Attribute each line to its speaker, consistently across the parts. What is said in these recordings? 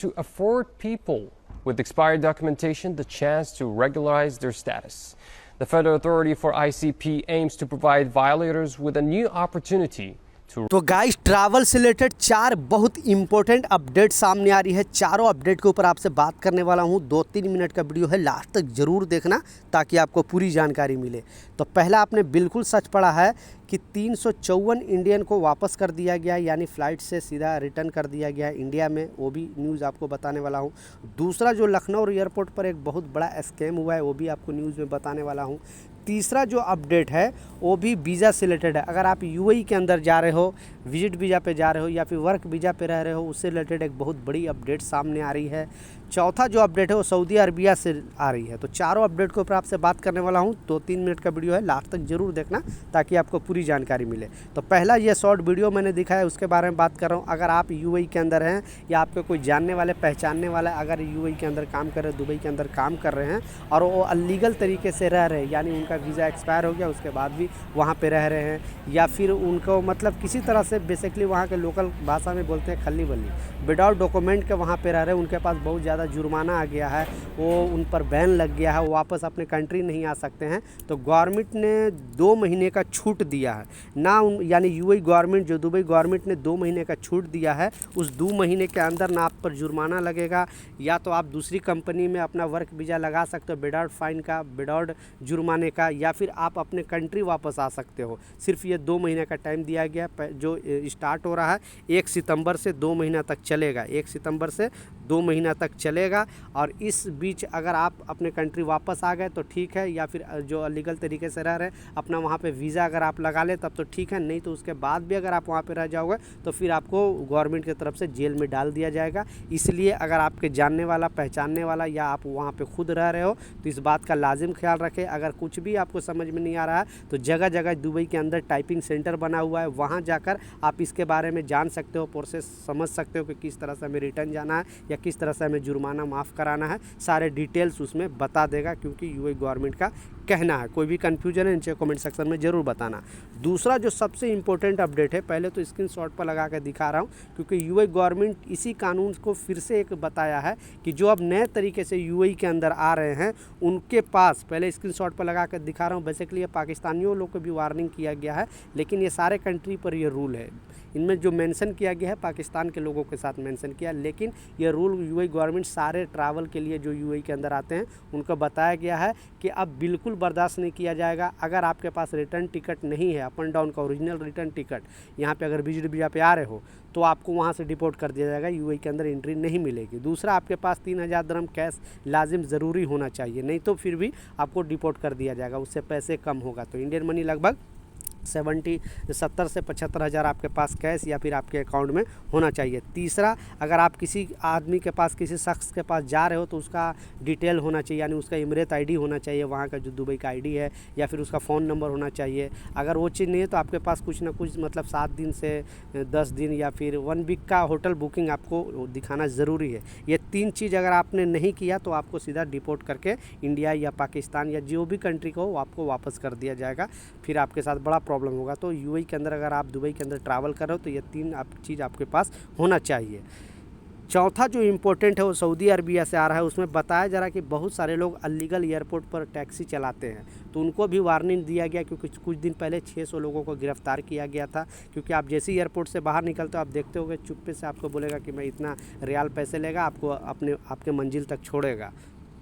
Speaker 1: to afford people with expired documentation the chance to regularize their status. The Federal Authority for ICP aims to provide violators with a new opportunity
Speaker 2: तो guys travel से related 4 बहुत important update सामने आ रही है। चारों update के ऊपर आपसे बात करने वाला हूं। 2-3 मिनट का वीडियो है, लास्ट तक ज़रूर देखना ताकि आपको पूरी जानकारी मिले। तो पहला आपने बिल्कुल सच पढ़ा है कि 354 इंडियन को वापस कर दिया गया, यानी फ़्लाइट से सीधा रिटर्न कर दिया गया इंडिया में। वो भी न्यूज़ आपको बताने वाला हूँ। दूसरा जो लखनऊ एयरपोर्ट पर एक बहुत बड़ा स्कैम हुआ है वो भी आपको न्यूज़ में बताने वाला हूँ। तीसरा जो अपडेट है वो भी वीज़ा से रिलेटेड है। अगर आप यूएई के अंदर जा रहे हो, विजिट वीज़ा पे जा रहे हो या फिर वर्क वीज़ा पे रह रहे हो, उससे रिलेटेड एक बहुत बड़ी अपडेट सामने आ रही है। चौथा जो अपडेट है वो सऊदी अरबिया से आ रही है। तो चारों अपडेट के ऊपर आपसे बात करने वाला हूँ। 2-3 मिनट का वीडियो है, लास्ट तक ज़रूर देखना ताकि आपको पूरी जानकारी मिले। तो पहला ये शॉर्ट वीडियो मैंने दिखाया उसके बारे में बात कर रहा हूँ। अगर आप यूएई के अंदर हैं या आपके कोई जानने वाले पहचानने वाला अगर यूएई के अंदर काम कर रहे हैं, दुबई के अंदर काम कर रहे हैं और वो अनलीगल तरीके से रह रहे हैं, यानी उनका वीज़ा एक्सपायर हो गया उसके बाद भी वहाँ पे रह रहे हैं, या फिर उनको मतलब किसी तरह से बेसिकली वहाँ के लोकल भाषा में बोलते हैं खल्ली बल्ली, विदाउट डॉक्यूमेंट के वहाँ पे रह रहे हैं, उनके पास बहुत ज़्यादा जुर्माना आ गया है, वो उन पर बैन लग गया है, वो वापस अपने कंट्री नहीं आ सकते हैं। तो गवर्नमेंट ने 2 महीने का छूट दिया है ना, यानी यूएई गवर्नमेंट जो दुबई गवर्नमेंट ने 2 महीने का छूट दिया है। उस 2 महीने के अंदर ना आप पर जुर्माना लगेगा, या तो आप दूसरी कंपनी में अपना वर्क वीज़ा लगा सकते हो विदाउट फाइन का, विदाउट जुर्माने का, या फिर आप अपने कंट्री वापस आ सकते हो। सिर्फ ये 2 महीने का टाइम दिया गया जो स्टार्ट हो रहा है 1 सितंबर से 2 महीना तक चलेगा। 1 सितंबर से 2 महीना तक चलेगा और इस बीच अगर आप अपने कंट्री वापस आ गए तो ठीक है, या फिर जो अलीगल तरीके से रह रहे हैं अपना वहाँ पे वीज़ा अगर आप लगा ले तब तो ठीक है, नहीं तो उसके बाद भी अगर आप वहाँ पे रह जाओगे तो फिर आपको गवर्नमेंट की तरफ से जेल में डाल दिया जाएगा। इसलिए अगर आपके जानने वाला पहचानने वाला या आप वहाँ पे खुद रह रहे हो तो इस बात का लाजिम ख्याल रखें। अगर कुछ भी आपको समझ में नहीं आ रहा है तो जगह जगह दुबई के अंदर टाइपिंग सेंटर बना हुआ है, वहाँ जाकर आप इसके बारे में जान सकते हो, प्रोसेस समझ सकते हो कि किस तरह से हमें रिटर्न जाना है या किस तरह से हमें जुर्माना माफ़ कराना है। सारे डिटेल्स उसमें बता देगा, क्योंकि यूएई गवर्नमेंट का कहना है। कोई भी कन्फ्यूजन है नीचे कमेंट सेक्शन में ज़रूर बताना। दूसरा जो सबसे इंपॉर्टेंट अपडेट है, पहले तो स्क्रीनशॉट पर लगा कर दिखा रहा हूँ क्योंकि यूएई गवर्नमेंट इसी कानून को फिर से एक बताया है कि जो अब नए तरीके से यूएई के अंदर आ रहे हैं उनके पास, पहले स्क्रीनशॉट पर लगा कर दिखा रहा हूँ, बेसिकली ये पाकिस्तानियों लोग को भी वार्निंग किया गया है, लेकिन ये सारे कंट्री पर ये रूल है। इनमें जो मेंशन किया गया है पाकिस्तान के लोगों के साथ मेंशन किया, लेकिन ये रूल यूएई गवर्नमेंट सारे ट्रैवल के लिए जो यूएई के अंदर आते हैं उनको बताया गया है कि अब बिल्कुल बर्दाश्त नहीं किया जाएगा। अगर आपके पास रिटर्न टिकट नहीं है, अप एंड डाउन का ओरिजिनल रिटर्न टिकट, यहाँ पे अगर विजिट वीज़ा पे आ रहे हो तो आपको वहाँ से डिपोर्ट कर दिया जाएगा, यूएई के अंदर एंट्री नहीं मिलेगी। दूसरा, आपके पास 3000 दिरहम कैश लाजिम ज़रूरी होना चाहिए, नहीं तो फिर भी आपको डिपोर्ट कर दिया जाएगा, उससे पैसे कम होगा। तो इंडियन मनी लगभग 70 से 75 हज़ार आपके पास कैश या फिर आपके अकाउंट में होना चाहिए। तीसरा, अगर आप किसी आदमी के पास, किसी शख्स के पास जा रहे हो तो उसका डिटेल होना चाहिए, यानी उसका इमरेत आईडी होना चाहिए, वहाँ का जो दुबई का आईडी है, या फिर उसका फ़ोन नंबर होना चाहिए। अगर वो चीज़ नहीं है तो आपके पास कुछ ना कुछ मतलब 7 दिन से 10 दिन या फिर 1 वीक का होटल बुकिंग आपको दिखाना ज़रूरी है। ये 3 चीज़ अगर आपने नहीं किया तो आपको सीधा डिपोर्ट करके इंडिया या पाकिस्तान या जो भी कंट्री को आपको वापस कर दिया जाएगा, फिर आपके साथ बड़ा प्रॉब्लम होगा। तो यूएई के अंदर अगर आप दुबई के अंदर ट्रैवल कर रहे हो तो ये 3 चीज़ आपके पास होना चाहिए। चौथा जो इम्पोर्टेंट है वो सऊदी अरबिया से आ रहा है। उसमें बताया जा रहा है कि बहुत सारे लोग अनलीगल एयरपोर्ट पर टैक्सी चलाते हैं, तो उनको भी वार्निंग दिया गया, क्योंकि कुछ दिन पहले 600 लोगों को गिरफ्तार किया गया था। क्योंकि आप जैसे ही एयरपोर्ट से बाहर निकलते हो आप देखते होगे चुप्पे से आपको बोलेगा कि मैं इतना रियाल पैसे लेगा, आपको आपके मंजिल तक छोड़ेगा।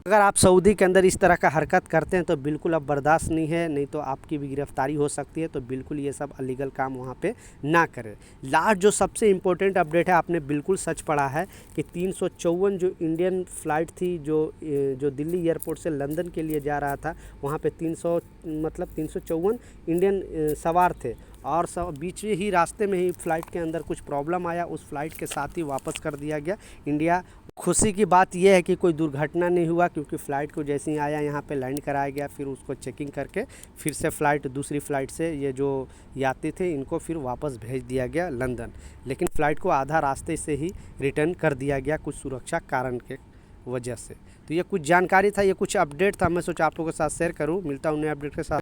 Speaker 2: अगर आप सऊदी के अंदर इस तरह का हरकत करते हैं तो बिल्कुल अब बर्दाश्त नहीं है, नहीं तो आपकी भी गिरफ्तारी हो सकती है। तो बिल्कुल ये सब अलीगल काम वहाँ पे ना करें। लास्ट जो सबसे इम्पोर्टेंट अपडेट है, आपने बिल्कुल सच पढ़ा है कि 354 जो इंडियन फ़्लाइट थी जो दिल्ली एयरपोर्ट से लंदन के लिए जा रहा था, वहाँ पे 354 इंडियन सवार थे और बीच ही रास्ते में ही फ़्लाइट के अंदर कुछ प्रॉब्लम आया, उस फ़्लाइट के साथ ही वापस कर दिया गया इंडिया। खुशी की बात यह है कि कोई दुर्घटना नहीं हुआ, क्योंकि फ़्लाइट को जैसे ही आया यहाँ पे लैंड कराया गया, फिर उसको चेकिंग करके फिर से दूसरी फ़्लाइट से ये जो यात्री थे इनको फिर वापस भेज दिया गया लंदन। लेकिन फ़्लाइट को आधा रास्ते से ही रिटर्न कर दिया गया कुछ सुरक्षा कारण के वजह से। तो ये कुछ जानकारी था, ये कुछ अपडेट था, मैं सोचा आप लोगों के साथ शेयर करूँ। मिलता हूँ नए अपडेट के साथ।